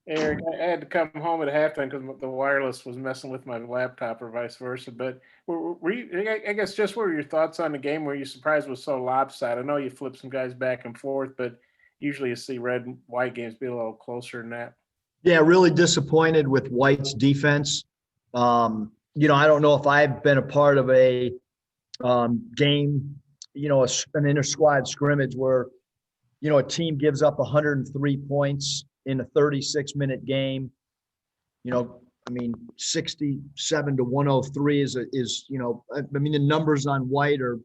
Eric, I had to come home at halftime because the wireless was messing with my laptop or vice versa. But I guess, just what were your thoughts on the game? Were you surprised it was so lopsided? I know you flip some guys back and forth, but usually you see red and white games be a little closer than that. Yeah, really disappointed with White's defense. I don't know if I've been a part of a game, an inter-squad scrimmage where, a team gives up 103 points in a 36-minute game. 67 to 103 is, the numbers on White are,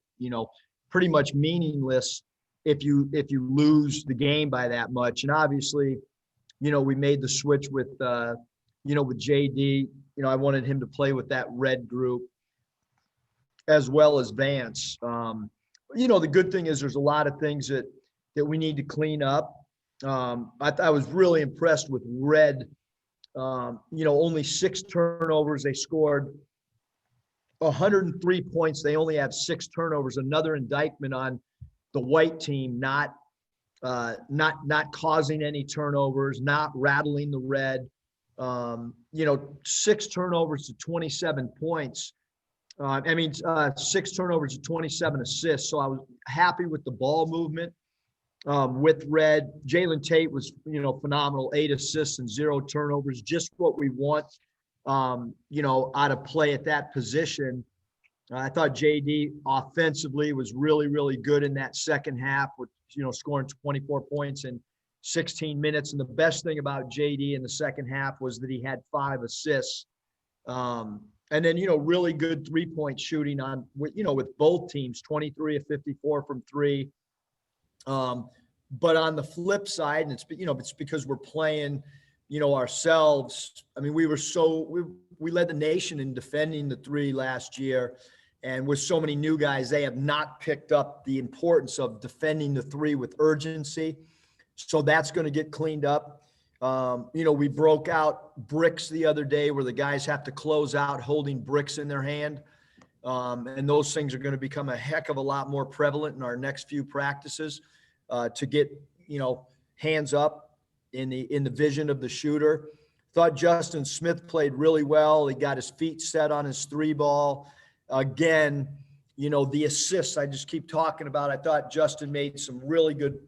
pretty much meaningless if you lose the game by that much. And obviously, we made the switch with JD. I wanted him to play with that red group as well as Vance. The good thing is there's a lot of things that we need to clean up. I was really impressed with red. Only 6 turnovers. They scored 103 points. They only have 6 turnovers. Another indictment on the White team not causing any turnovers, not rattling the red. 6 turnovers to 27 points. 6 turnovers to 27 assists. So I was happy with the ball movement with red. Jalen Tate was, phenomenal. 8 assists and 0 turnovers. Just what we want, out of play at that position. I thought JD offensively was really, really good in that second half with, scoring 24 points in 16 minutes. And the best thing about JD in the second half was that he had 5 assists. And then, really good 3-point shooting with both teams, 23 of 54 from 3. But on the flip side, and it's because we're playing, ourselves. I mean, we led the nation in defending the 3 last year. And with so many new guys, they have not picked up the importance of defending the 3 with urgency. So that's going to get cleaned up. We broke out bricks the other day where the guys have to close out holding bricks in their hand. And those things are going to become a heck of a lot more prevalent in our next few practices to get, hands up in the vision of the shooter. Thought Justin Smith played really well. He got his feet set on his 3 ball. Again, the assists I just keep talking about. I thought Justin made some really good,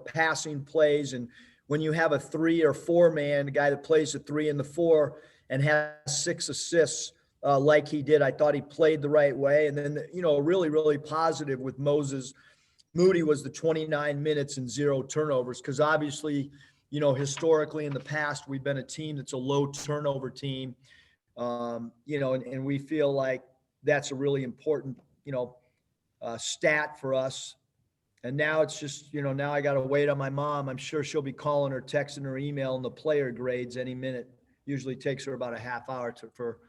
passing plays. And when you have a 3 or 4 man, a guy that plays the 3 and the 4 and has 6 assists like he did, I thought he played the right way. And then, really, really positive with Moses Moody was the 29 minutes and 0 turnovers. Because obviously, historically in the past, we've been a team that's a low turnover team. And we feel like that's a really important, stat for us. And now it's just, now I got to wait on my mom. I'm sure she'll be calling or texting or emailing the player grades any minute. Usually takes her about a half hour for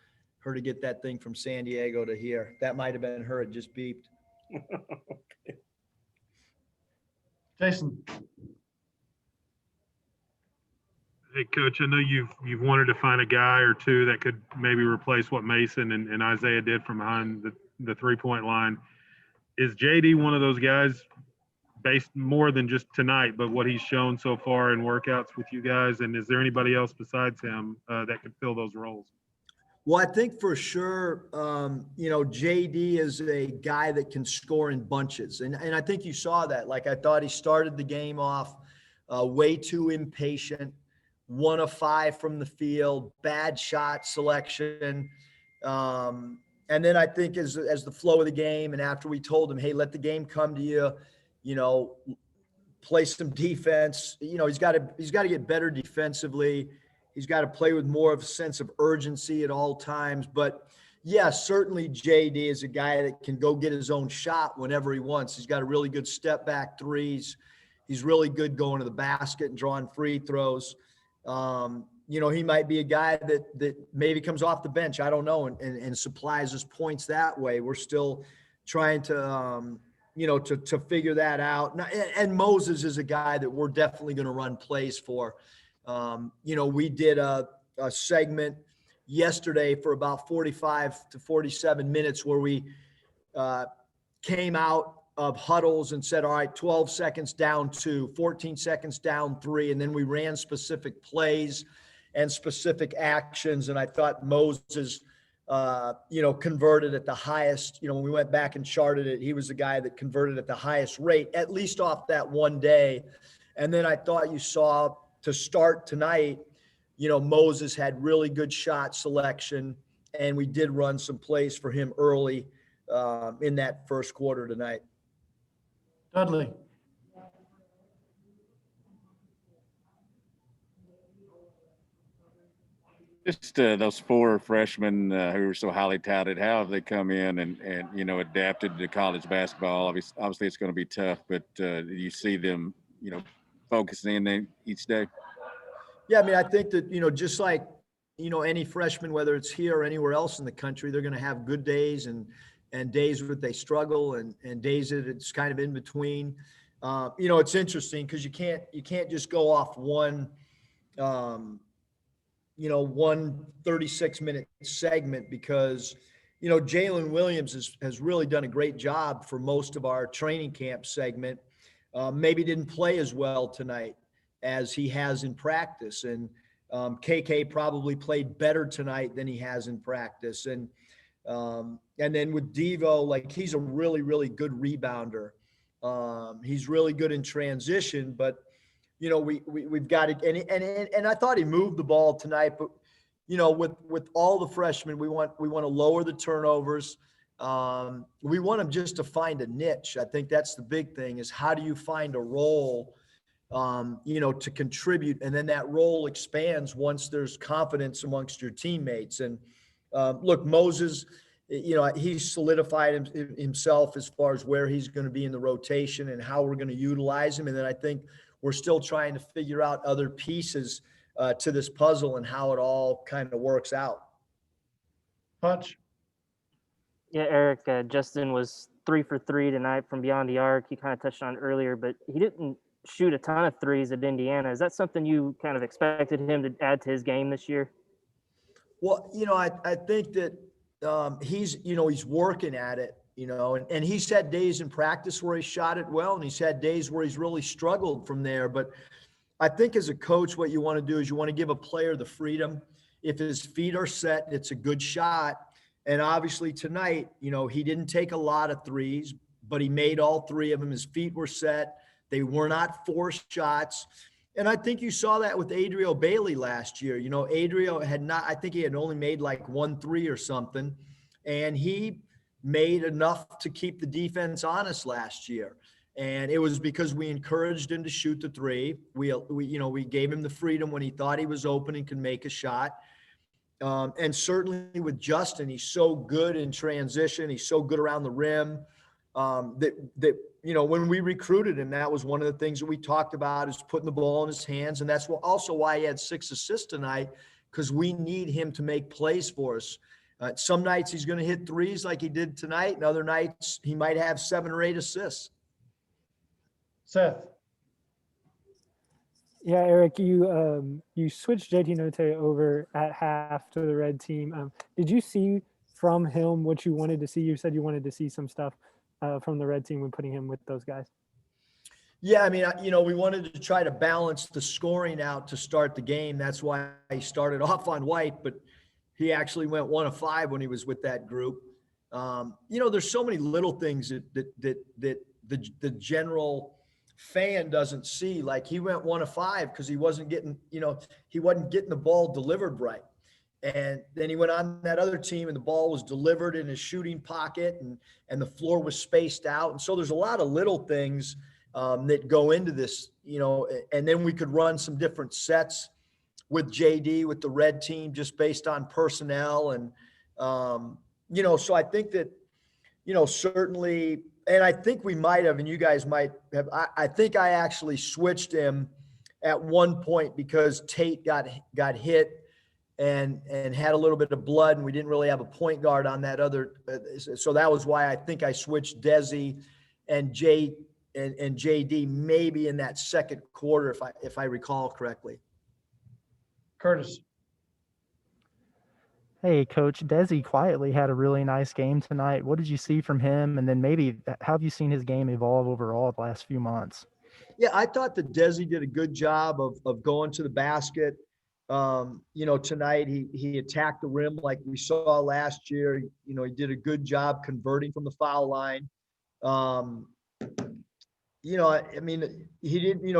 her to get that thing from San Diego to here. That might have been her. It just beeped. Jason. Hey, Coach, I know you've wanted to find a guy or two that could maybe replace what Mason and Isaiah did from behind the 3-point line. Is JD one of those guys, based more than just tonight, but what he's shown so far in workouts with you guys? And is there anybody else besides him that could fill those roles? Well, I think for sure, JD is a guy that can score in bunches. And I think you saw that. Like, I thought he started the game off way too impatient, 1 of 5 from the field, bad shot selection. And then I think as the flow of the game, and after we told him, hey, let the game come to you, play some defense, he's got to get better defensively. He's got to play with more of a sense of urgency at all times. But yeah, certainly JD is a guy that can go get his own shot whenever he wants. He's got a really good step back threes. He's really good going to the basket and drawing free throws. He might be a guy that maybe comes off the bench. I don't know, and supplies his points that way. We're still trying to, to figure that out. And Moses is a guy that we're definitely going to run plays for. We did a segment yesterday for about 45 to 47 minutes where we came out of huddles and said, all right, 12 seconds down 2, 14 seconds down 3. And then we ran specific plays and specific actions. And I thought Moses, converted at the highest, when we went back and charted it, he was the guy that converted at the highest rate, at least off that one day. And then I thought you saw to start tonight, Moses had really good shot selection, and we did run some plays for him early in that first quarter tonight. Dudley. Just those 4 freshmen who are so highly touted, how have they come in and adapted to college basketball? Obviously, it's going to be tough, but do you see them, focusing in each day? Yeah, I mean, I think that, just like, any freshman, whether it's here or anywhere else in the country, they're going to have good days and days where they struggle and days that it's kind of in between. It's interesting because you can't just go off one 36-minute segment because, Jalen Williams has really done a great job for most of our training camp segment. Maybe didn't play as well tonight as he has in practice. And KK probably played better tonight than he has in practice. And then with Devo, like he's a really, really good rebounder. He's really good in transition, but we've got to, and I thought he moved the ball tonight, but with all the freshmen, we want to lower the turnovers. We want them just to find a niche. I think that's the big thing is how do you find a role, to contribute. And then that role expands once there's confidence amongst your teammates. And look, Moses, he's solidified himself as far as where he's going to be in the rotation and how we're going to utilize him. And then I think we're still trying to figure out other pieces to this puzzle and how it all kind of works out. Hutch. Yeah, Eric, Justin was 3 for 3 tonight from beyond the arc. You kind of touched on earlier, but he didn't shoot a ton of threes at Indiana. Is that something you kind of expected him to add to his game this year? Well, I think that he's working at it, and he's had days in practice where he shot it well, and he's had days where he's really struggled from there. But I think as a coach, what you want to do is you want to give a player the freedom. If his feet are set, it's a good shot. And obviously tonight, he didn't take a lot of threes, but he made all 3 of them. His feet were set. They were not forced shots. And I think you saw that with Adrio Bailey last year. Adrio I think he had only made like 1 3 or something. And he made enough to keep the defense honest last year. And it was because we encouraged him to shoot the 3. We gave him the freedom when he thought he was open and could make a shot. And certainly with Justin, he's so good in transition. He's so good around the rim that when we recruited him, that was one of the things that we talked about is putting the ball in his hands. And that's also why he had 6 assists tonight, because we need him to make plays for us. Some nights he's going to hit threes like he did tonight, and other nights he might have 7 or 8 assists. Seth. Yeah, Eric, you switched JT Note over at half to the red team. Did you see from him what you wanted to see? You said you wanted to see some stuff from the red team when putting him with those guys. Yeah, I mean, we wanted to try to balance the scoring out to start the game. That's why he started off on White, but he actually went 1 of 5 when he was with that group. There's so many little things that the general fan doesn't see. Like he went 1 of 5 because he wasn't getting the ball delivered right. And then he went on that other team and the ball was delivered in his shooting pocket and the floor was spaced out. And so there's a lot of little things that go into this, and then we could run some different sets with JD, with the red team, just based on personnel. And, so I think that, certainly, and I think we might have, and you guys might have, I think I actually switched him at one point because Tate got hit and had a little bit of blood, and we didn't really have a point guard on that other. So that was why I think I switched Desi and JD maybe in that second quarter, if I recall correctly. Curtis. Hey, Coach, Desi quietly had a really nice game tonight. What did you see from him? And then maybe how have you seen his game evolve overall the last few months? Yeah, I thought that Desi did a good job of going to the basket. Tonight he attacked the rim like we saw last year. He did a good job converting from the foul line. Um, I mean, he didn't,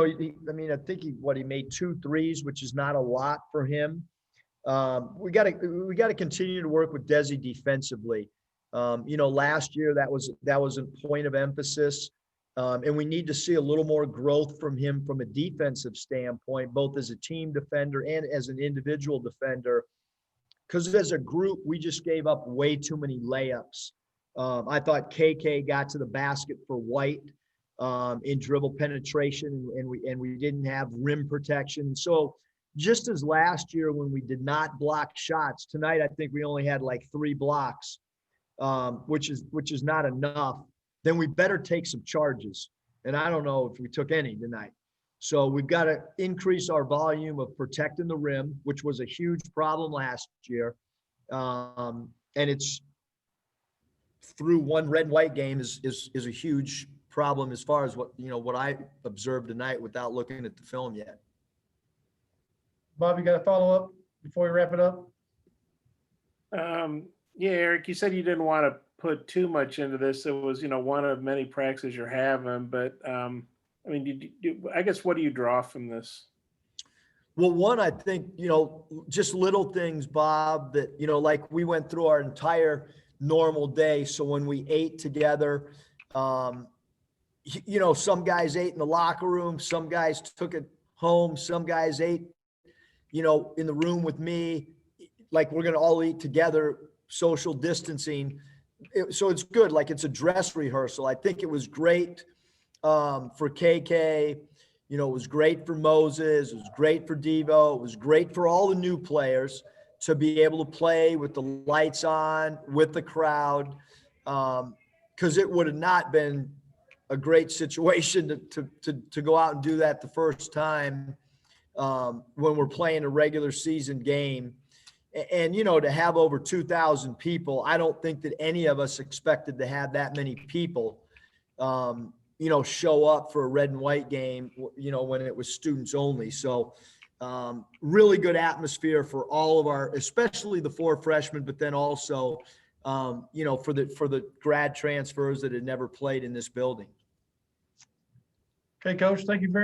I think he made 2 threes, which is not a lot for him. We got to continue to work with Desi defensively. Last year that was a point of emphasis. And we need to see a little more growth from him from a defensive standpoint, both as a team defender and as an individual defender. Because as a group, we just gave up way too many layups. I thought KK got to the basket for White in dribble penetration, and we didn't have rim protection. So just as last year when we did not block shots, tonight I think we only had like 3 blocks, which is not enough. Then we better take some charges. And I don't know if we took any tonight. So we've got to increase our volume of protecting the rim, which was a huge problem last year. And it's through one red and white game is a huge problem as far as what I observed tonight without looking at the film yet. Bob, you got a follow-up before we wrap it up? Yeah, Eric, you said you didn't want to put too much into this. It was, one of many practices you're having, but I mean, I guess what do you draw from this? Well, one, I think, just little things, Bob, that, like we went through our entire normal day. So when we ate together, some guys ate in the locker room, some guys took it home, some guys ate, in the room with me, like we're going to all eat together, social distancing. So it's good. Like it's a dress rehearsal. I think it was great for KK. It was great for Moses. It was great for Devo. It was great for all the new players to be able to play with the lights on, with the crowd, because it would have not been a great situation to go out and do that the first time when we're playing a regular season game. And, to have over 2,000 people, I don't think that any of us expected to have that many people, show up for a red and white game, when it was students only. So really good atmosphere for all of especially the 4 freshmen, but then also, for the grad transfers that had never played in this building. Okay, Coach, thank you very much.